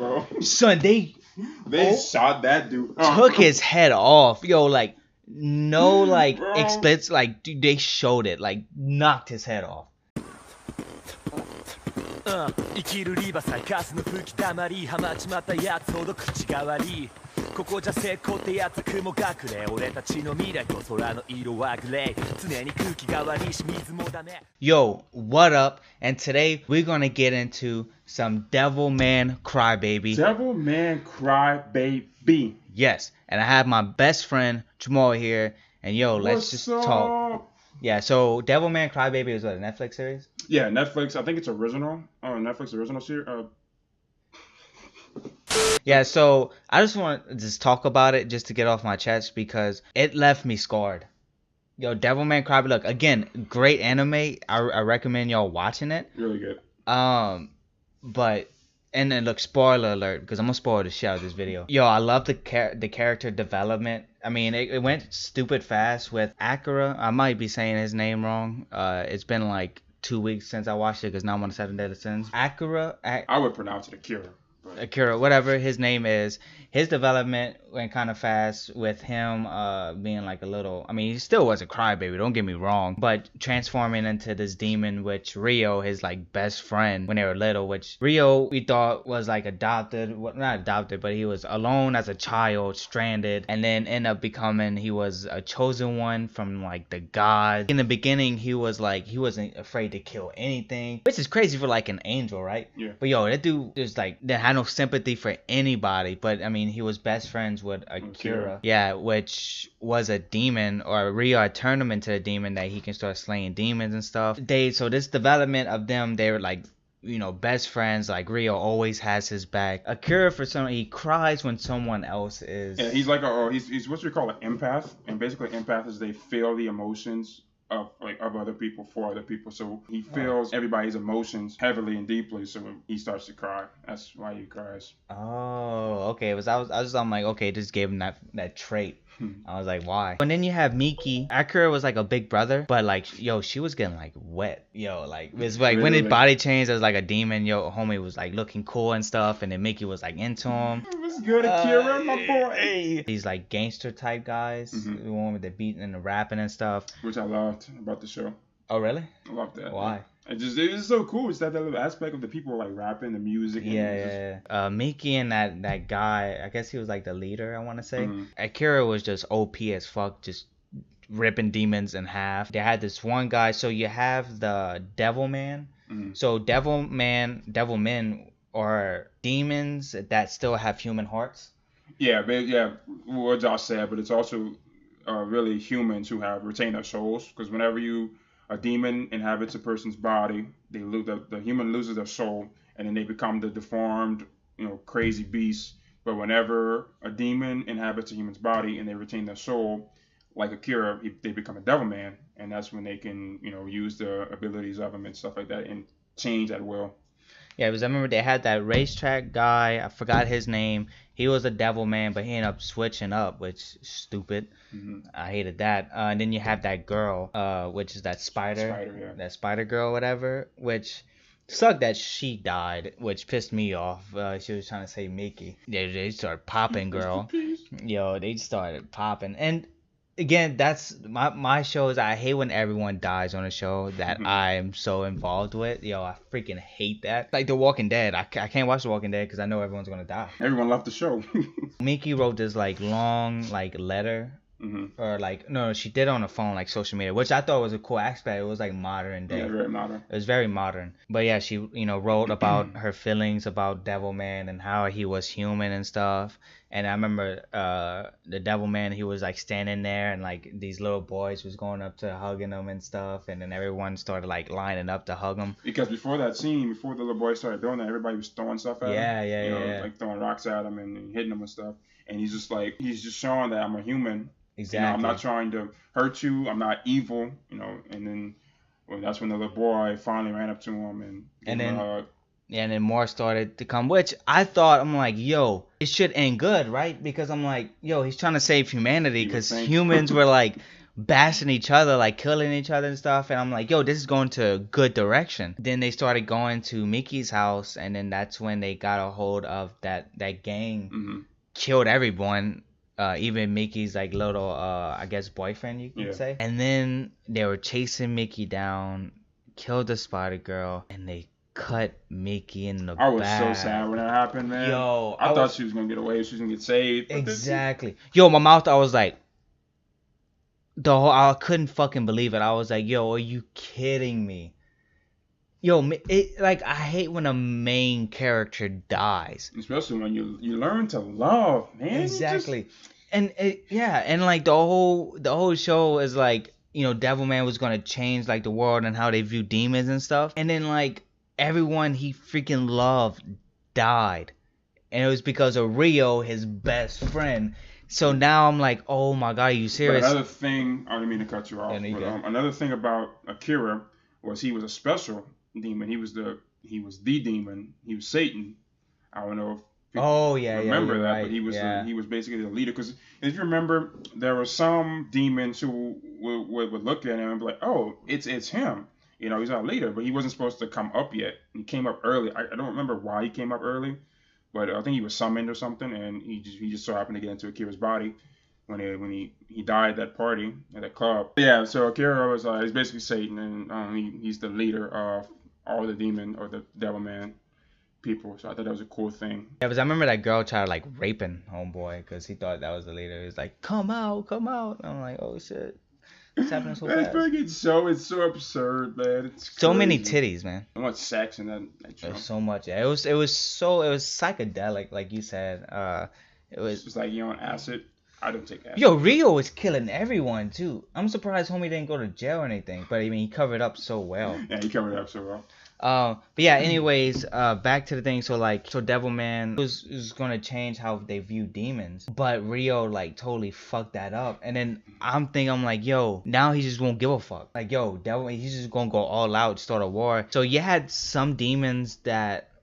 bro. Son, they shot that dude. Took his head off. Yo, like, no, like, Bro. expense, like, dude, they showed it. Like, knocked his head off. 生きるリバサイカスの吹き溜まりはまっちまったやつほど口が悪いここじゃ成功ってやつ雲隠れ俺たちの未来と空の色はグレー常に空気が悪いし水もダメ Yo, what up? And today we're gonna get into some Devilman Crybaby. Devilman Crybaby. Yes, and I have my best friend Jamal here. And yo, let's just talk. Yeah, so Devilman Crybaby is what, a Netflix series? Yeah, Netflix. I think it's original. Netflix original series. Yeah, so I just want to just talk about it just to get off my chest because it left me scarred. Yo, Devilman Crybaby, look, again, great anime. I recommend y'all watching it. Really good. But and then look, spoiler alert, because I'm gonna spoil the shit out of this video. Yo, I love the character development. I mean, it went stupid fast with Akira. I might be saying his name wrong. It's been like 2 weeks since I watched it because now I'm on 7 Deadly Sins. Akira. I would pronounce it Akira. Akira, whatever his name is, his development went kind of fast with him being like a little, I mean, he still was a crybaby, don't get me wrong, but transforming into this demon, which Rio, his like best friend when they were little, which Rio we thought was like adopted, well, not adopted, but he was alone as a child, stranded, and then ended up becoming, he was a chosen one from like the gods. In the beginning, he was like, he wasn't afraid to kill anything, which is crazy for like an angel, right? Yeah. But yo, that dude just like, that had no sympathy for anybody, but I mean, he was best friends with Akira. Yeah, which was a demon, or Rio had turned him into a demon that he can start slaying demons and stuff. So this development of them, they were like, you know, best friends. Like Rio always has his back. Akira, for some, he cries when someone else is. Yeah, he's like he's what you call an empath, and basically empath is they feel the emotions of other people for other people. So he feels everybody's emotions heavily and deeply. So he starts to cry. That's why he cries. Oh, okay. I'm like, okay, just gave him that trait. I was like, why? And then you have Miki. Akira was like a big brother, but like, yo, she was getting like wet. Yo, like, it's like when his body changed as like a demon, yo, homie was like looking cool and stuff, and then Miki was like into him. What's good, Akira, my boy? These like gangster type guys, the one with the beating and the rapping and stuff. Which I loved about the show. Oh, really? I loved that. Why? It was so cool. It's that little aspect of the people like rapping, the music. Yeah. Miki and that guy, I guess he was like the leader, I want to say. Akira was just OP as fuck, just ripping demons in half. They had this one guy. So you have the Devilman. So Devilmen are demons that still have human hearts. Yeah, what Josh said, but it's also really humans who have retained their souls, because whenever a demon inhabits a person's body, they lose the human loses their soul, and then they become the deformed, crazy beast. But whenever a demon inhabits a human's body and they retain their soul, like Akira, they become a Devilman, and that's when they can, use the abilities of them and stuff like that and change at will. Yeah, because I remember they had that racetrack guy. I forgot his name. He was a Devilman, but he ended up switching up, which is stupid. I hated that. And then you have that girl, which is that spider, that spider girl, whatever, which sucked that she died, which pissed me off. She was trying to save Miki. They started popping, girl. Yo, they started popping. And again, that's my shows. I hate when everyone dies on a show that I'm so involved with. Yo, I freaking hate that. Like The Walking Dead. I can't watch The Walking Dead because I know everyone's gonna die. Everyone left the show. Miki wrote this like long like letter. Or like no, she did it on the phone, like social media, which I thought was a cool aspect. It was like modern day. Yeah, very modern. It was very modern. But yeah, she wrote about her feelings about Devilman and how he was human and stuff. And I remember the Devilman, he was like standing there and like these little boys was going up to hugging him and stuff, and then everyone started like lining up to hug him. Because before that scene, before the little boys started doing that, everybody was throwing stuff at him. Yeah. Like throwing rocks at him and hitting him and stuff. And he's just showing that I'm a human. Exactly. I'm not trying to hurt you. I'm not evil. And then that's when the little boy finally ran up to him and then hug. Yeah, and then more started to come, which I thought, I'm like, yo, it should end good, right? Because I'm like, yo, he's trying to save humanity because humans were like bashing each other, like killing each other and stuff. And I'm like, yo, this is going to a good direction. Then they started going to Mickey's house, and then that's when they got a hold of that gang, killed everyone. Even Mickey's like little, I guess boyfriend, you could say. And then they were chasing Mickey down, killed the Spider Girl, and they cut Mickey in the back. I was so sad when that happened, man. Yo, I thought she was gonna get away. She was gonna get saved. Exactly. Yo, my mouth, I was like, I couldn't fucking believe it. I was like, yo, are you kidding me? Yo, like, I hate when a main character dies. Especially when you learn to love, man. Exactly. And and like the whole show is like, you know, Devilman was gonna change like the world and how they view demons and stuff. And then like everyone he freaking loved died, and it was because of Rio, his best friend. So now I'm like, oh my god, are you serious? But another thing, I didn't mean to cut you off. But, another thing about Akira was he was a special demon. He was the demon. He was Satan. I don't know if you remember that, right. But he was basically the leader. Because if you remember, there were some demons who would look at him and be like, oh, it's him. You know, he's our leader, but he wasn't supposed to come up yet. He came up early. I don't remember why he came up early, but I think he was summoned or something, and he just so happened to get into Akira's body when he died at that party at that club. Yeah, so Akira was he's basically Satan, and he's the leader of all the demon or the Devilman people. So I thought that was a cool thing. Yeah, because I remember that girl tried like raping homeboy because he thought that was the leader. He was like, "Come out, come out." And I'm like, "Oh shit." It's happening so fast. It's so absurd, man. It's so many titties, man. So much sex in that show. There's so much. Yeah, it was psychedelic, like you said. It was just like, you on acid. I don't take acid. Yo, Rio was killing everyone too. I'm surprised homie didn't go to jail or anything, but I mean he covered up so well. Yeah, he covered up so well. But yeah, anyways, back to the thing. So Devilman was gonna change how they view demons, but Rio like totally fucked that up. And then I'm like, yo, now he just won't give a fuck. Like, yo, Devilman, he's just gonna go all out, start a war. So you had some demons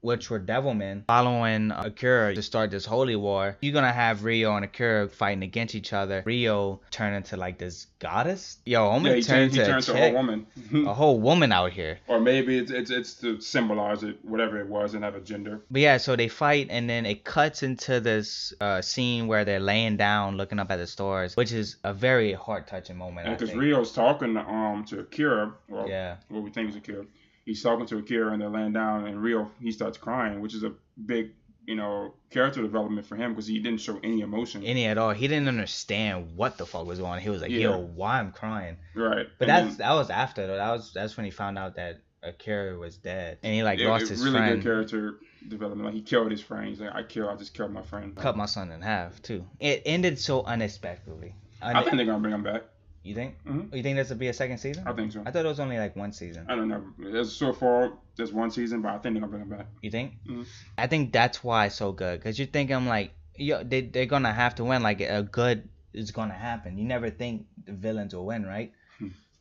which were Devilmen, following Akira to start this holy war. You're gonna have Rio and Akira fighting against each other. Rio turned into like this goddess. Yo, homie he turned to a whole woman. A whole woman out here. Or maybe it's to symbolize it, whatever it was, and have a gender. But yeah, so they fight, and then it cuts into this scene where they're laying down, looking up at the stars, which is a very heart-touching moment. Because Rio's talking to Akira, what we think is Akira. He's talking to Akira and they're laying down, and Rio, he starts crying, which is a big, character development for him because he didn't show any emotion. Any at all. He didn't understand what the fuck was going on. He was like, yo, why I'm crying? Right. But that was after, though. That's when he found out that Akira was dead. And he lost his friend. Really good character development. Like, he killed his friend. He's like, I just killed my friend. Cut my son in half, too. It ended so unexpectedly. I think they're going to bring him back. You think? Mm-hmm. You think this will be a second season? I think so. I thought it was only like one season. I don't know. So far, there's one season, but I think they're gonna bring him back. You think? Mm-hmm. I think that's why it's so good, because you're thinking like, yo, they're gonna have to win. Like a good is gonna happen. You never think the villains will win, right?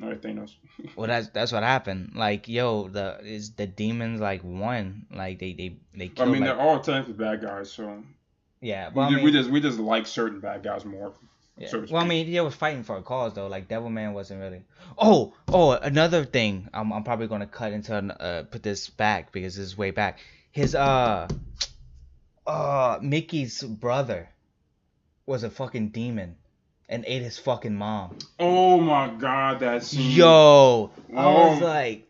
No, Thanos. Well, that's what happened. Like, yo, the demons like won. Like they killed. I mean, they're all technically bad guys, so. Yeah, but we just like certain bad guys more. Yeah. Well, I mean, they were fighting for a cause though. Like Devilman wasn't really. Oh, another thing. I'm probably gonna cut into put this back because this is way back. His Mickey's brother was a fucking demon and ate his fucking mom. Oh my god, that scene. Yo, I was like,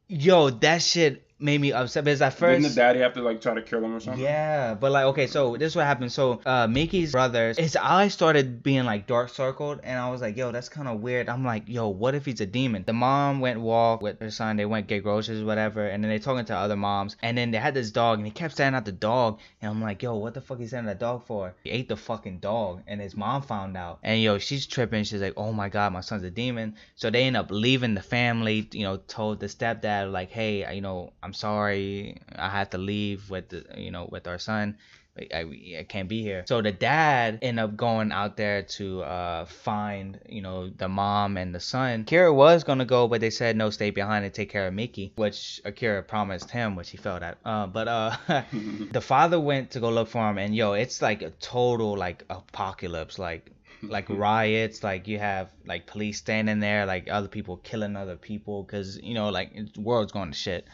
yo, that shit made me upset because at first didn't the daddy have to like try to kill him or something? Yeah, but like, okay, so this is what happened. So Mickey's brother, his eyes started being like dark circled, and I was like, yo, that's kind of weird. I'm like, yo, what if he's a demon? The mom went walk with her son, they went get groceries, whatever, and then they talking to other moms, and then they had this dog, and he kept staring at the dog, and I'm like, yo, what the fuck is staring at that dog for? He ate the fucking dog, and his mom found out, and yo, she's tripping. She's like, oh my god, my son's a demon. So they end up leaving the family. Told the stepdad like, hey, I'm sorry, I had to leave with with our son. I can't be here. So the dad ended up going out there to find the mom and the son. Akira was gonna go, but they said no, stay behind and take care of Mickey, which Akira promised him, which he failed at. But the father went to go look for him, and it's like a total like apocalypse. Like like riots, like you have like police standing there, like other people killing other people, because you know, like the world's going to shit.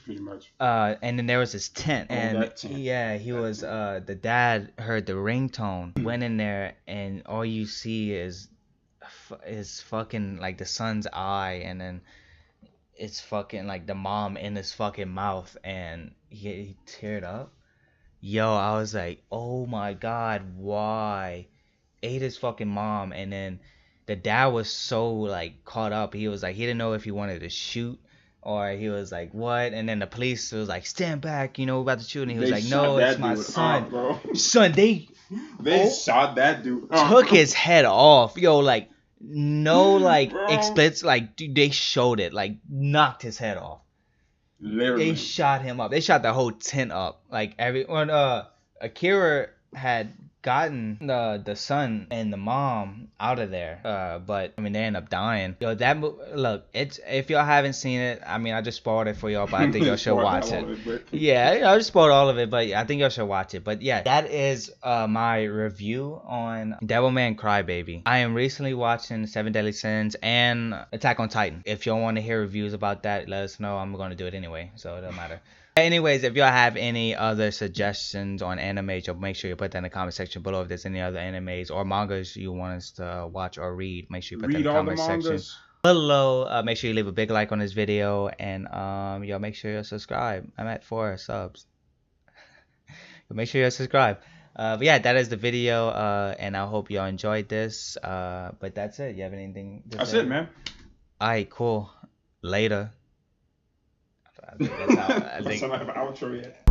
Pretty much. And then there was this tent, and that tent. yeah, he was the dad heard the ringtone, went in there, and all you see is fucking like the son's eye, and then it's fucking like the mom in his fucking mouth, and he teared up. Yo, I was like, oh my god, why? Ate his fucking mom. And then the dad was so like caught up, he was like, he didn't know if he wanted to shoot or he was like, what? And then the police was like, stand back, you know, we're about to shoot. And he was like, no, it's my son. Bro. Son, they shot that dude took his head off. Yo, like no like expletives, like dude, they showed it, like knocked his head off. Literally. They shot him up. They shot the whole tent up. Like everyone. Akira had gotten the son and the mom out of there. But I mean, they end up dying. Yo, look, it's, if y'all haven't seen it, I mean, I just spoiled it for y'all, but I think y'all should watch it. Yeah, I just spoiled all of it, but I think y'all should watch it. But yeah, that is my review on Devilman Crybaby. I am recently watching Seven Deadly Sins and Attack on Titan. If y'all want to hear reviews about that, let us know. I'm going to do it anyway, so it doesn't matter. Anyways, if y'all have any other suggestions on anime, make sure you put that in the comment section below. If there's any other animes or mangas you want us to watch or read, make sure you put that in the comment section below. Make sure you leave a big like on this video, and y'all make sure you subscribe. I'm at 4 subs. Make sure you subscribe. But yeah, that is the video, and I hope y'all enjoyed this. But that's it. You have anything to say? That's it, man. Alright, cool. Later. I think I don't have an outro yet.